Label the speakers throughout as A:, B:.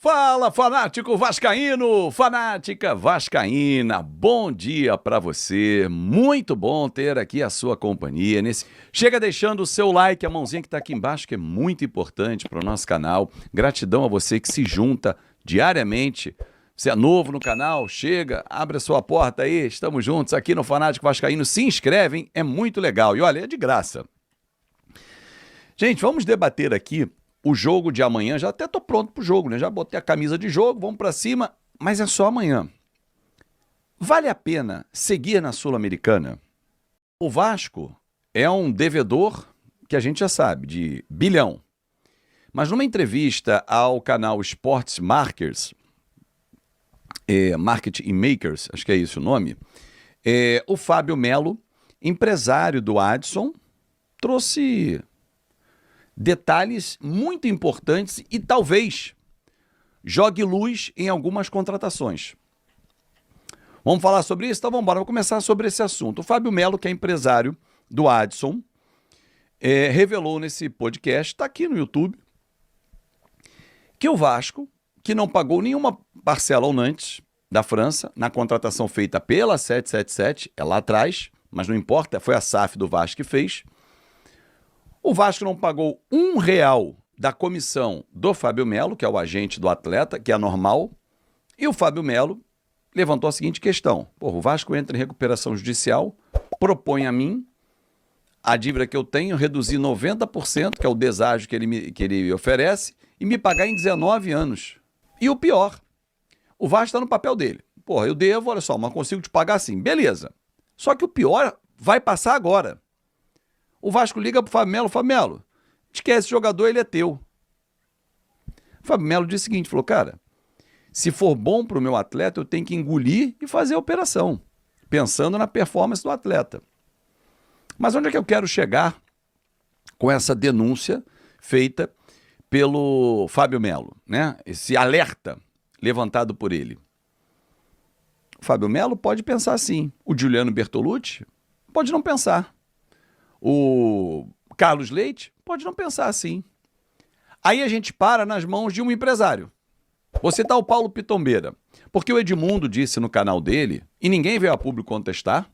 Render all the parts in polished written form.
A: Fala, fanático vascaíno, fanática vascaína, bom dia pra você, muito bom ter aqui a sua companhia. Chega deixando o seu like, a mãozinha que tá aqui embaixo, que é muito importante para o nosso canal. Gratidão a você que se junta diariamente. Você é novo no canal, chega, abre a sua porta aí, estamos juntos aqui no Fanático Vascaíno. Se inscreve, hein? É muito legal e olha, é de graça. Gente, vamos debater aqui o jogo de amanhã. Já até tô pronto pro jogo, né? Já botei a camisa de jogo, vamos pra cima, mas é só amanhã. Vale a pena seguir na Sul-Americana? O Vasco é um devedor que a gente já sabe, de bilhão. Mas numa entrevista ao canal Sports Markers, Market Makers, acho que é isso o nome, o Fábio Melo, empresário do Adson, trouxe detalhes muito importantes e talvez jogue luz em algumas contratações. Vamos falar sobre isso? Então vamos embora, vou começar sobre esse assunto. O Fábio Melo, que é empresário do Adson, revelou nesse podcast, está aqui no YouTube, que o Vasco, que não pagou nenhuma parcela ao Nantes da França, na contratação feita pela 777, é lá atrás, mas não importa, foi a SAF do Vasco que fez. O Vasco não pagou R$1 da comissão do Fábio Melo, que é o agente do atleta, que é normal, e o Fábio Melo levantou a seguinte questão. O Vasco entra em recuperação judicial, propõe a mim a dívida que eu tenho, reduzir 90%, que é o deságio que ele oferece, e me pagar em 19 anos. E o pior, o Vasco está no papel dele. Eu devo, olha só, mas consigo te pagar assim. Beleza. Só que o pior vai passar agora. O Vasco liga pro Fábio Melo, Fábio Melo, esquece esse jogador, ele é teu. O Fábio Melo disse o seguinte, falou, cara, se for bom pro meu atleta, eu tenho que engolir e fazer a operação, pensando na performance do atleta. Mas onde é que eu quero chegar com essa denúncia feita pelo Fábio Melo, né? Esse alerta levantado por ele. O Fábio Melo pode pensar assim, o Giuliano Bertolucci pode não pensar. O Carlos Leite pode não pensar assim. Aí a gente para nas mãos de um empresário. Vou citar o Paulo Pitombeira, porque o Edmundo disse no canal dele, e ninguém veio a público contestar,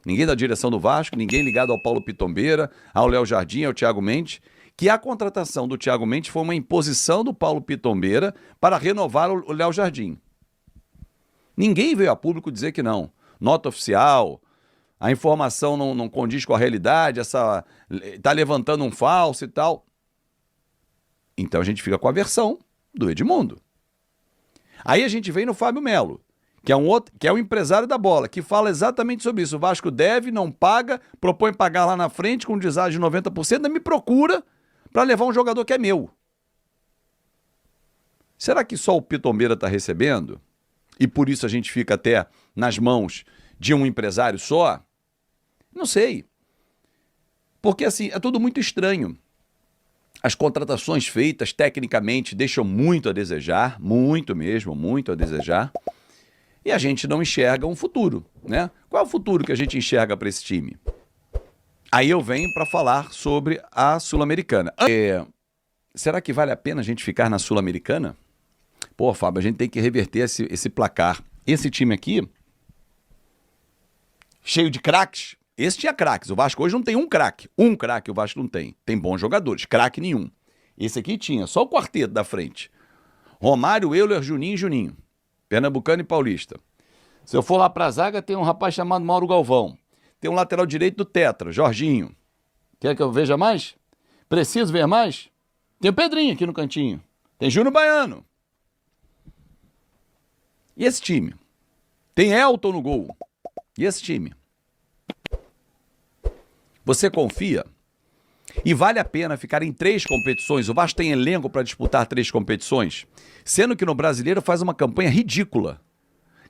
A: ninguém da direção do Vasco, ninguém ligado ao Paulo Pitombeira, ao Léo Jardim, ao Thiago Mendes, que a contratação do Thiago Mendes foi uma imposição do Paulo Pitombeira para renovar o Léo Jardim. Ninguém veio a público dizer que não. Nota oficial, a informação não condiz com a realidade, está levantando um falso e tal. Então a gente fica com a versão do Edmundo. Aí a gente vem no Fábio Melo, que é um empresário da bola, que fala exatamente sobre isso. O Vasco deve, não paga, propõe pagar lá na frente com deságio de 90%, ainda me procura para levar um jogador que é meu. Será que só o Pitombeira está recebendo? E por isso a gente fica até nas mãos de um empresário só? Não sei. Porque assim, é tudo muito estranho. As contratações feitas, tecnicamente, deixam muito a desejar, muito mesmo, muito a desejar. E a gente não enxerga um futuro, né? Qual é o futuro que a gente enxerga para esse time? Aí eu venho para falar sobre a Sul-Americana. Será que vale a pena a gente ficar na Sul-Americana? Pô, Fábio, a gente tem que reverter esse placar. Esse time aqui, cheio de craques, esse tinha craques. O Vasco hoje não tem um craque. Um craque o Vasco não tem. Tem bons jogadores, craque nenhum. Esse aqui tinha, só o quarteto da frente. Romário, Euler, Juninho e Juninho. Pernambucano e Paulista. Se eu for lá pra zaga, tem um rapaz chamado Mauro Galvão. Tem um lateral direito do Tetra, Jorginho. Quer que eu veja mais? Preciso ver mais? Tem o Pedrinho aqui no cantinho. Tem Júnior Baiano. E esse time? Tem Elton no gol. E esse time? Você confia? E vale a pena ficar em 3 competições? O Vasco tem elenco para disputar 3 competições? Sendo que no Brasileiro faz uma campanha ridícula.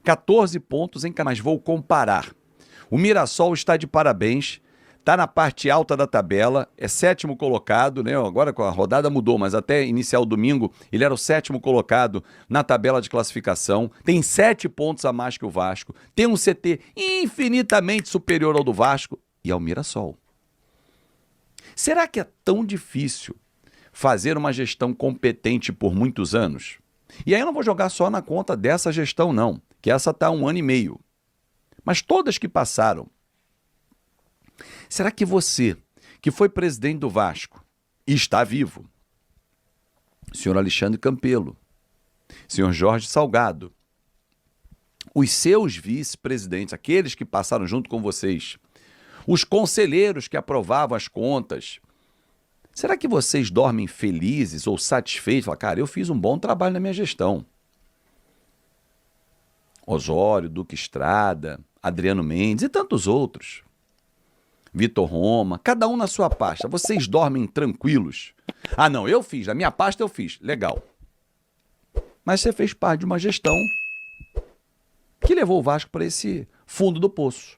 A: 14 pontos em mas vou comparar. O Mirassol está de parabéns, está na parte alta da tabela, é 7º colocado, né? Agora com a rodada mudou, mas até iniciar o domingo ele era o 7º colocado na tabela de classificação, tem 7 pontos a mais que o Vasco, tem um CT infinitamente superior ao do Vasco e ao Mirassol. Será que é tão difícil fazer uma gestão competente por muitos anos? E aí eu não vou jogar só na conta dessa gestão, não, que essa está há 1 ano e meio. Mas todas que passaram. Será que você, que foi presidente do Vasco e está vivo, senhor Alexandre Campelo, senhor Jorge Salgado, os seus vice-presidentes, aqueles que passaram junto com vocês, os conselheiros que aprovavam as contas, será que vocês dormem felizes ou satisfeitos? Falam, cara, eu fiz um bom trabalho na minha gestão. Osório, Duque Estrada, Adriano Mendes e tantos outros. Vitor Roma, cada um na sua pasta. Vocês dormem tranquilos? Ah, não, eu fiz, na minha pasta eu fiz. Legal. Mas você fez parte de uma gestão que levou o Vasco para esse fundo do poço.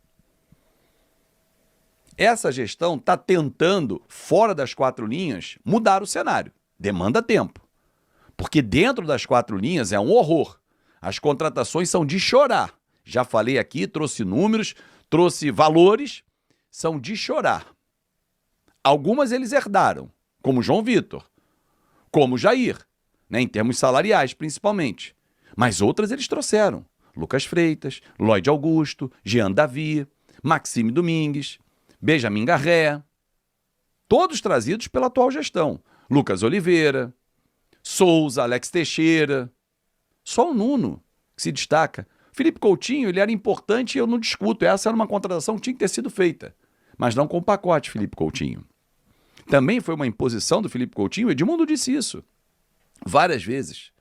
A: Essa gestão está tentando, fora das 4 linhas, mudar o cenário. Demanda tempo. Porque dentro das 4 linhas é um horror. As contratações são de chorar. Já falei aqui, trouxe números, trouxe valores, são de chorar. Algumas eles herdaram, como João Vitor, como Jair, né, em termos salariais principalmente. Mas outras eles trouxeram. Lucas Freitas, Lloyd Augusto, Jean Davi, Maxime Domingues, Benjamin Garré, todos trazidos pela atual gestão. Lucas Oliveira, Souza, Alex Teixeira. Só o Nuno que se destaca. Felipe Coutinho, ele era importante e eu não discuto. Essa era uma contratação que tinha que ter sido feita. Mas não com o pacote Felipe Coutinho. Também foi uma imposição do Felipe Coutinho. O Edmundo disse isso várias vezes.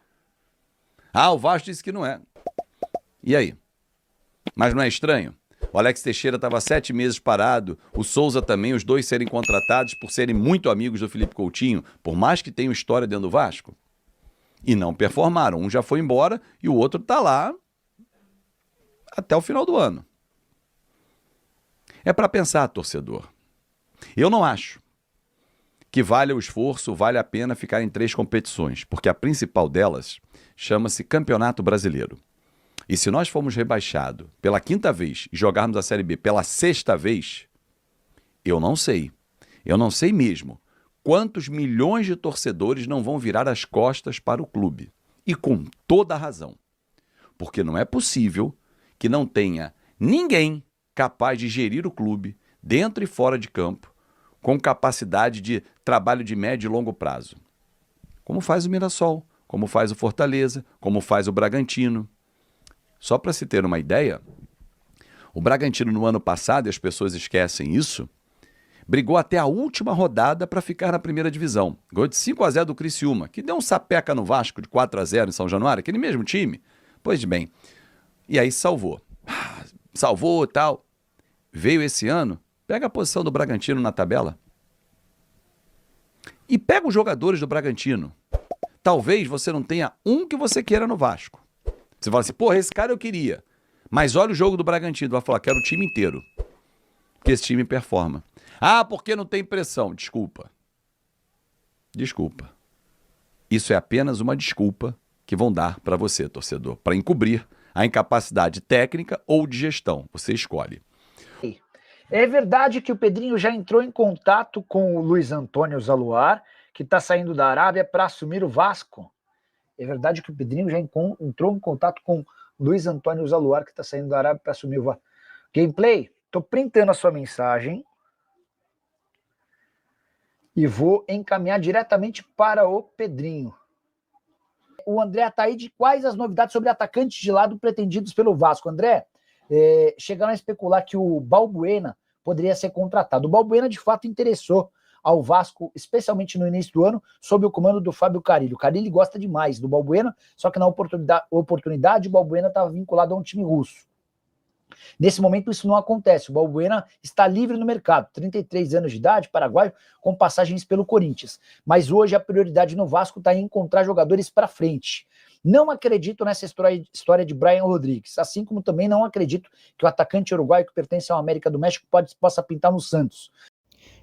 A: Ah, o Vasco disse que não é. E aí? Mas não é estranho? O Alex Teixeira estava 7 meses parado, o Souza também, os dois serem contratados por serem muito amigos do Felipe Coutinho, por mais que tenham história dentro do Vasco. E não performaram. Um já foi embora e o outro está lá até o final do ano. É para pensar, torcedor. Eu não acho que valha o esforço, vale a pena ficar em 3 competições, porque a principal delas chama-se Campeonato Brasileiro. E se nós formos rebaixados pela 5ª vez e jogarmos a Série B pela 6ª vez, eu não sei mesmo quantos milhões de torcedores não vão virar as costas para o clube. E com toda a razão. Porque não é possível que não tenha ninguém capaz de gerir o clube, dentro e fora de campo, com capacidade de trabalho de médio e longo prazo. Como faz o Mirassol, como faz o Fortaleza, como faz o Bragantino. Só para se ter uma ideia, o Bragantino no ano passado, e as pessoas esquecem isso, brigou até a última rodada para ficar na primeira divisão. Ganhou de 5-0 do Criciúma, que deu um sapeca no Vasco de 4-0 em São Januário, aquele mesmo time. Pois bem, e aí salvou. Salvou e tal. Veio esse ano, pega a posição do Bragantino na tabela. E pega os jogadores do Bragantino. Talvez você não tenha um que você queira no Vasco. Você fala assim, porra, esse cara eu queria. Mas olha o jogo do Bragantino, vai falar, quero o time inteiro. Porque esse time performa. Ah, porque não tem pressão. Desculpa. Desculpa. Isso é apenas uma desculpa que vão dar para você, torcedor, para encobrir a incapacidade técnica ou de gestão. Você escolhe.
B: É verdade que o Pedrinho já entrou em contato com o Luiz Antônio Zaluar, que está saindo da Arábia para assumir o Vasco. É verdade que o Pedrinho já entrou em contato com o Luiz Antônio Zaluar, que está saindo da Arábia para assumir o Vasco. Gameplay, estou printando a sua mensagem e vou encaminhar diretamente para o Pedrinho. O André Ataíde, quais as novidades sobre atacantes de lado pretendidos pelo Vasco? André, chegaram a especular que o Balbuena poderia ser contratado. O Balbuena, de fato, interessou ao Vasco, especialmente no início do ano, sob o comando do Fábio Carille. O Carille gosta demais do Balbuena, só que na oportunidade o Balbuena estava vinculado a um time russo. Nesse momento isso não acontece, o Balbuena está livre no mercado, 33 anos de idade, paraguaio, com passagens pelo Corinthians. Mas hoje a prioridade no Vasco está em encontrar jogadores para frente. Não acredito nessa história de Brian Rodrigues, assim como também não acredito que o atacante uruguaio que pertence ao América do México possa pintar no Santos.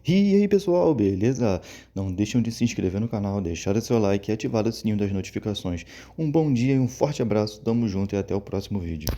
C: E aí pessoal, beleza? Não deixem de se inscrever no canal, deixar o seu like e ativar o sininho das notificações. Um bom dia e um forte abraço, tamo junto e até o próximo vídeo.